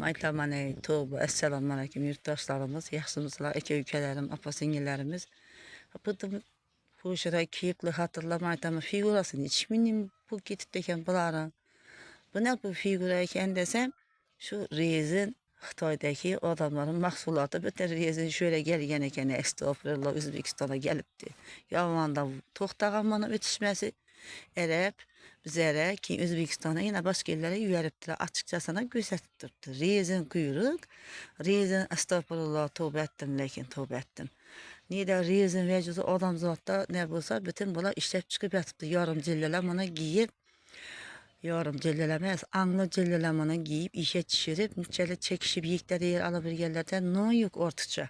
Maytamaney, Tuğba, Esselamu Aleyküm yurttaşlarımız, yaxşımızlar, eke ülkelerim, apasingilerimiz. Bu şuray kiyikli hatırlamaytamı figurasını hiç minim bu gitip deken buların. Bu ne bu figura eken desem, şu rezin Xitoydaki adamların mahsulatı bütün rezin şöyle gelgen ekeni estağfurullah Özbekistan'a gelipti. Yavanda toxtağan bana ötüşmesi erep bizlere ki Özbekistan'a yine başka yerlere yüveriptiler. Açıkça sana gösteriptirdi. Rezin kuyruk, rezin estağfurullah tövbe ettim lekin tövbe ettim. Nida rezin vücudu adam zatta ne bulsa bütün bula işlep çıkıp yatıptı. Yarım cilleler bana giyip yarım cellelemez, anlı cellelemanı giyip işe çişirip, nüçeli çekişip yikleri yer alabirgerlerden no yok ortaça.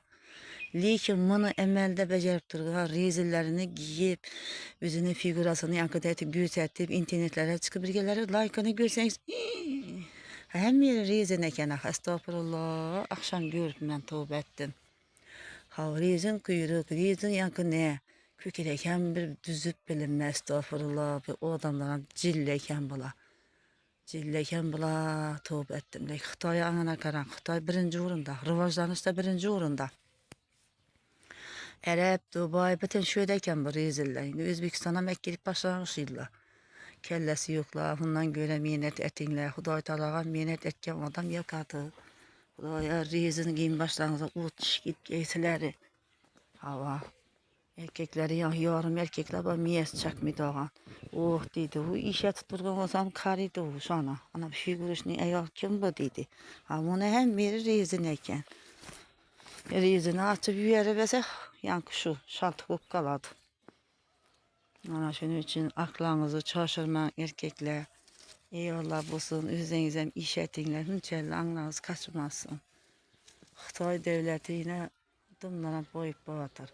Lekin bunu emelde becerip durgan rezillerini giyip, yüzünün figurasını yankıda etip, gösterip, internetlere çıkıp birgeleri like'ını görseniz, hem yeri rezin eken, estağfurullah, akşam görüp ben tövbe ettim. Ha rezin kuyruk, rezin yankı ne? Kökeleken bir düzüp bilinmez, estağfurullah, bir o adamların cilleken bula. Cilleken bula tövbe ettim. Xitoy anana karan. Xitoy birinci orunda. Rivojlanışta birinci orunda. Arap, Dubai, bütün şöydeyken bu reziller. Özbekistan'a mekkelip başlamışıyla. Kellesi yokla. Bundan göre minnet etinle. Xudoy talağa minnet etken adam yakadı. Xudoya rezini giyin başlanıza. Uç git giysileri. Hava. Erkekleri yarım erkekler var miyes çakmıydı ağam. Oh dedi, bu işe tutturgan olsam karıydı o şu ana. Ana bir figürüşünü ayol kim bu dedi. Ha bunu hem biri rezin eken. Rezini açıp yüveribese yankı şu şaltıkıp kaladı. Ana şunun için aklınızı çarşırmayın erkekler. Eyvallah bulsun, özünüzden iş etinler, hünçerli anlarınız kaçmasın. Xitoy devleti yine dımlara boyup bağıtır.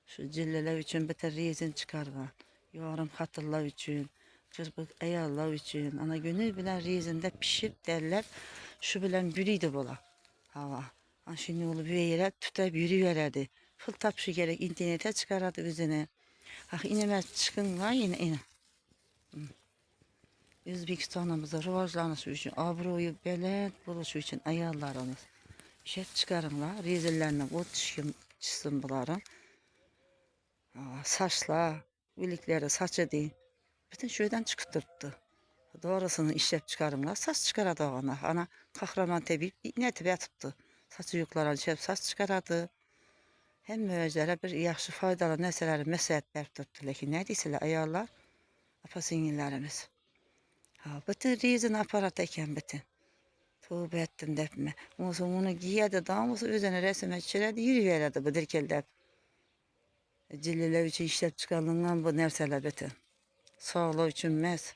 Şu cilleler için beter rezin çıkargan. Yarım hatırlar için, çocuk ayarlar için. Ana gönül bilen rezinde pişip derler. Şu bilen bürüydü bola. Hava. Ana şimdi olup bir yere tutup yürüyerdi. Fıl tapşı gerek internete çıkardı üzerine. Ah inemez çıkın var yine ine. Özbekistan'ımızda rivajlanışı için, abroyu belet buluşu için ayarlarınız. İşe çıkarınlar, rezillerine o çıksın bunların. Saçla, birlikleri saçı değil. Bütün şöyden çıkıtırdı. Doğrusunu işlep çıkarımlar. Saç çıkaradı ona. Ana kahraman tabi ne tabi yatıptı. Saçı yuklara işlep saç çıkaradı. Hem müezlere bir yaxşı faydalı neseleri mesləhət verdirdi. Lakin ne deyseler ayarlar? Apa sinirlerimiz. Bütün rezin aparat eken bütün. Tövbe ettim depme. Olsun onu giyedi damısı üzerine resime çiredi yürüyerdi bu dirkeldep. Cilleler için işlep çıkarılan bu nerseler bütün. Sağlığı için mez.